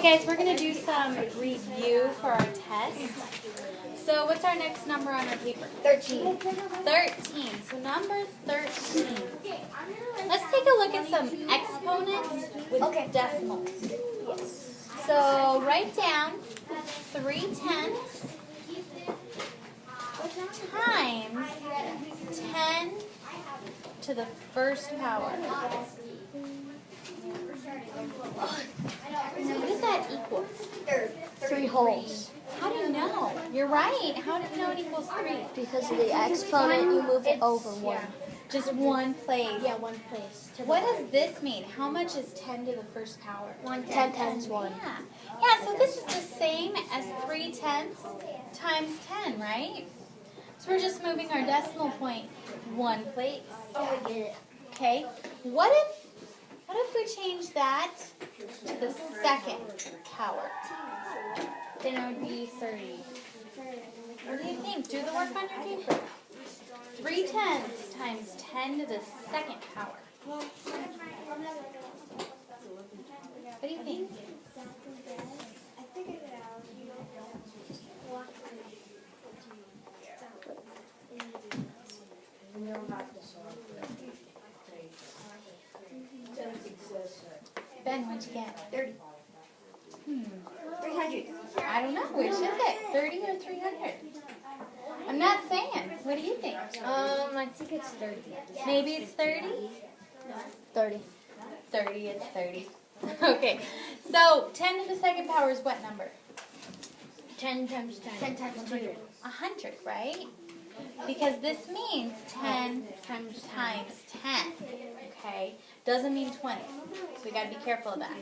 guys, we're going to do some review for our test. So what's our next number on our paper? 13. 13. So number 13. Let's take a look at some exponents with decimals. Yes. So write down 3/10 times 10 to the first power. What does that equal? 3 wholes. How do you know? You're right. How do you know it equals 3? Because of the exponent, you move it over 1. Just one place. Yeah, 1 place. What does this mean? How much is 10 to the first power? 10 times 1. Yeah, so this is the same as 3/10 times 10, right? So we're just moving our decimal point 1 place. Oh, I get it. Okay. What if we change that to the second power? Then it would be 30. What do you think? Do the work on your paper. 3/10 times 10 to the second power. What do you think? Ben, what'd you get? 30. 300. I don't know. Which is it? 30 or 300? I'm not saying. What do you think? I think it's 30. Maybe it's 30? 30. 30, it's 30. Okay. So 10 to the second power is what number? 10 times 10. 10 times 100. 100, right? Because this means 10 times 10. Okay? Doesn't mean 20. So we got to be careful of that.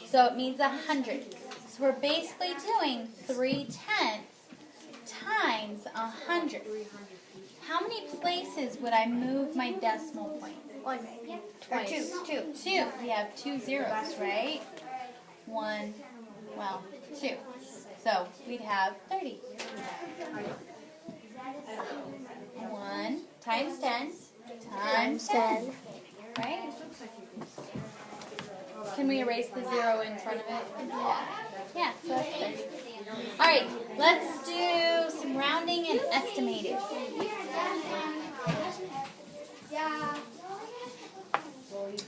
So it means 100. So we're basically doing 3/10 times 100. How many places would I move my decimal point? Twice. Two. 2. We have 2 zeros, right? 1, 2. So we'd have 30. 1 times 10 times 10. Right? Can we erase the 0 in front of it? Yeah, so that's 30. All right, let's do some rounding and estimating.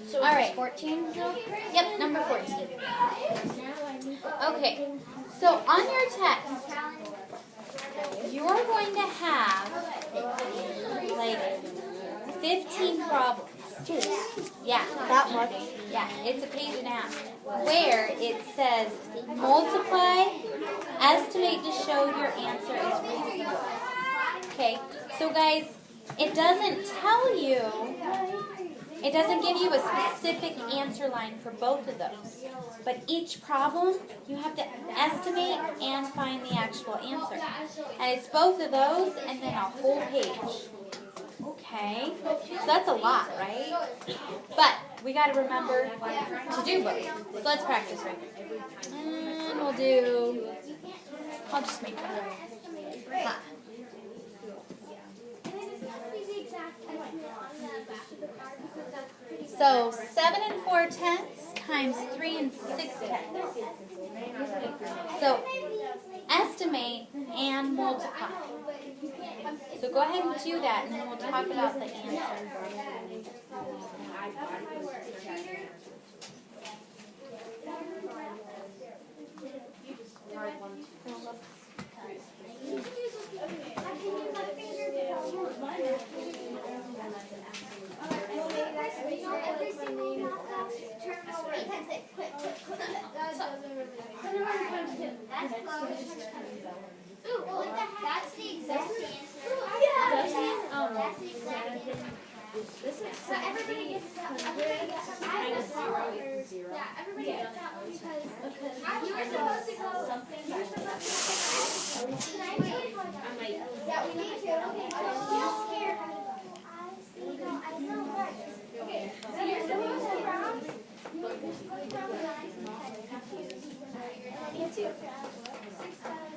So all right. 14? Yep, number 14. Okay, so on your test, you're going to have like 15 problems. Yeah, That much? Yeah, it's a page and a half. Where it says multiply, estimate to show your answer is reasonable. Okay, so guys, it doesn't tell you, it doesn't give you a specific answer line for both of those. But each problem, you have to estimate and find the actual answer. And it's both of those and then a whole page. Okay, so that's a lot, right? But we got to remember to do both. So let's practice right now. And we'll do, I'll just make it. Ha. So 7 4/10 times 3 6/10. So estimate and multiply. So go ahead and do that, and then we'll talk about the answer. Ooh, well, that's the exact answer. This is so everybody gets that. Everybody gets that. Yeah, everybody gets that one because you were supposed to go something. You were supposed to go. Yeah, we need to. Okay, so you don't care. I know, right? Okay, so you're supposed to round. You're supposed to round 9. Me too. 6, 7.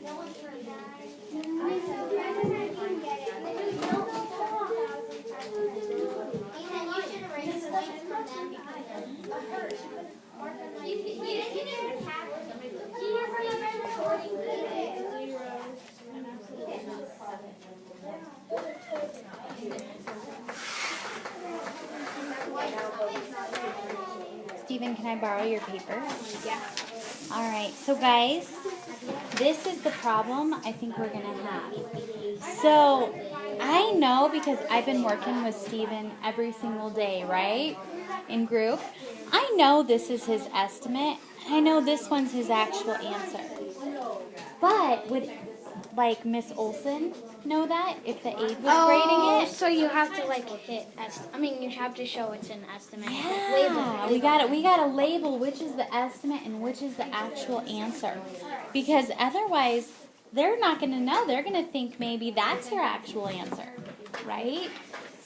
No one's turned 9. I can get it. You should erase points from them because of hers. You didn't Steven, can I borrow your paper? Yeah. All right, so guys, this is the problem I think we're going to have. So I know because I've been working with Steven every single day, right, in group. I know this is his estimate. I know this one's his actual answer. But would, like, Miss Olson know that if the aide was grading it? So you have to like hit. You have to show it's an estimate. Yeah, we gotta label which is the estimate and which is the actual answer, because otherwise they're not gonna know. They're gonna think maybe that's your actual answer, right?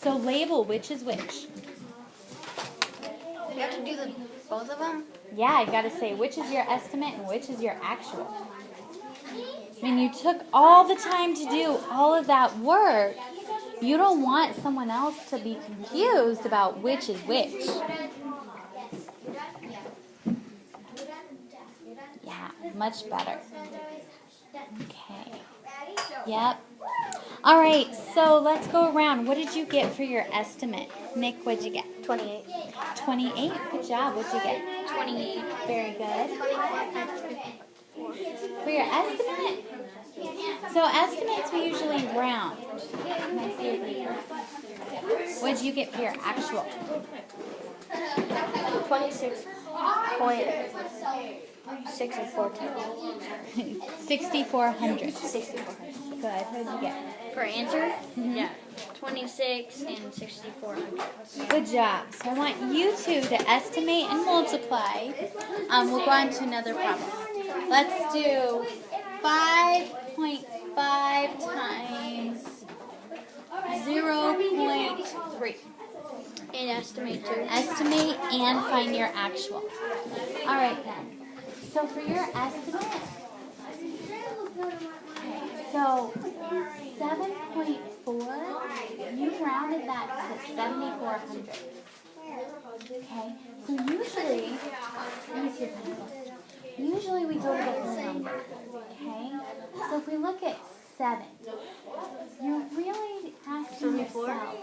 So label which is which. You have to do both of them. Yeah, I gotta say which is your estimate and which is your actual. I mean, you took all the time to do all of that work. You don't want someone else to be confused about which is which. Yeah, much better. Okay. Yep. All right, so let's go around. What did you get for your estimate? Nick, what'd you get? 28. 28. Good job. What'd you get? 28. Very good. For your estimate? So estimates we usually round. Can I see your paper? What did you get for your actual? 26.6 and 14. 6,400. 6,400. Good. What did you get? For answer? Yeah. 26 and 6,400. Good job. So I want you two to estimate and multiply. We'll go on to another problem. Let's do 5.5 times 0.3. And estimate too. Estimate and find your actual. All right then. So for your estimate, so 7.4, you rounded that to 7,400. Okay, so usually, let me see your pencil. Usually we go to the whole number. Okay, so if we look at 7, you're really asking yourself, well,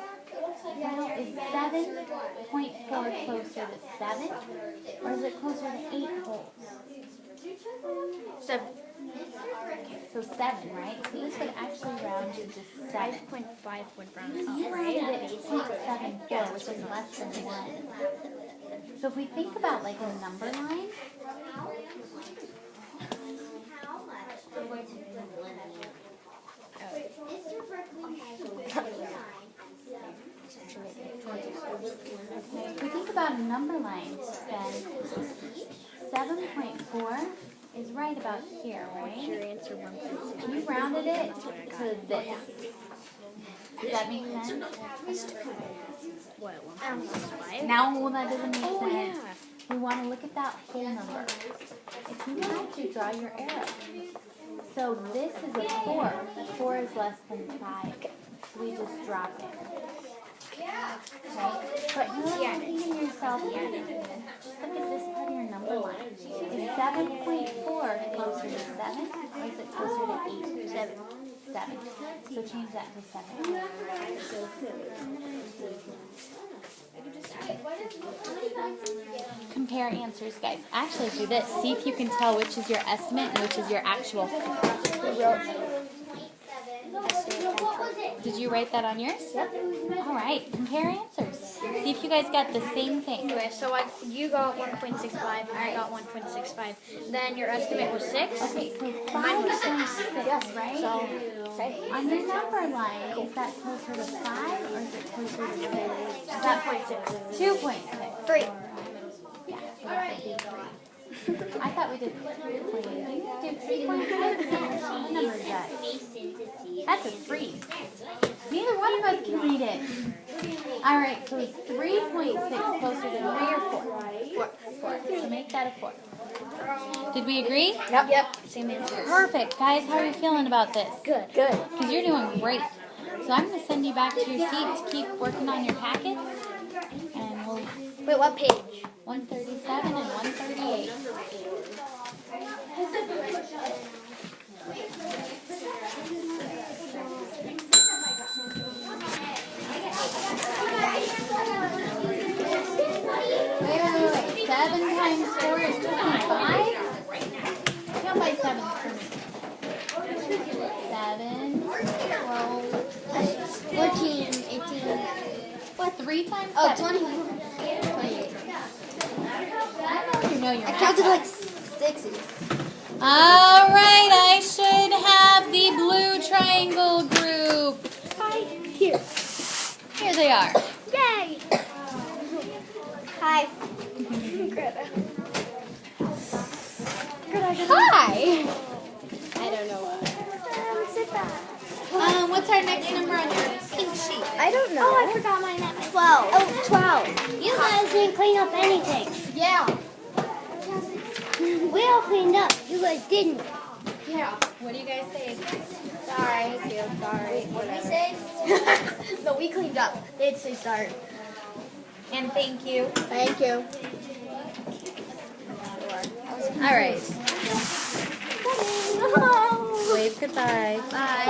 is 7.4 closer to 7, or is it closer to 8 wholes? 7. Okay, so 7, right? So this would actually round to just 7. 5.5 would round You up, rounded right? it to 0.74, which is less than 1. So if we think about like a number line, if we think about a number line, then 7.4 is right about here, What's your right? answer? 1.6. You rounded it to this. Does that make sense? What? 1.5? Now, well, that doesn't make Oh, sense. yeah. We want to look at that whole number. If you want to draw your arrow. So this is a 4. 4 is less than 5. So we just drop it. Right? But you're thinking to yourself, just look at this part of your number line. Is 7.4 closer to 7 or is it closer to 8? 7. 7. So change that to 7. Compare answers, guys. Actually, do this. See if you can tell which is your estimate and which is your actual. Did you write that on yours? Yep. All right. Compare answers. See if you guys got the same thing. Okay, so you got 1.65, I got 1.65. Then your estimate was 6. Okay, so Mine was 5.6, right? So, On your number line, is that closer to 5 or is it closer to 6? Is that 2.6? 2.6. 3. Yeah, so that would be 3. I thought we did 3.8. We did 3.6. What number is that? That's a 3. Neither one of us can read it. All right, so is 3.6 closer to 3 or 4? 4. So make that a 4. Did we agree? Yep. Same answer. Perfect. Guys, how are you feeling about this? Good. Because you're doing great. So I'm going to send you back to your seat to keep working on your packets. And we'll Wait, what page? 137 and 138. Wait. 7 times 4 is 25. Count by 7 for me. 7, 12, 14, 18. what, 3 times 7? Oh, 20. 28. I don't even know your I math. counted like 6s. All right, I should have the blue triangle group. Hi. Here. Here they are. Yay. Hi. Greta. Hi. I don't know what. Sit back. What's our next number on your pink sheet? I don't know. Oh, I forgot mine at 12. Oh, 12. You guys didn't clean up anything. Yeah. We all cleaned up. You guys didn't. Yeah. What do you guys say? Sorry. Sorry. What did we say? No, we cleaned up. They'd say sorry. And thank you. Thank you. All right. Oh. Wave goodbye. Bye.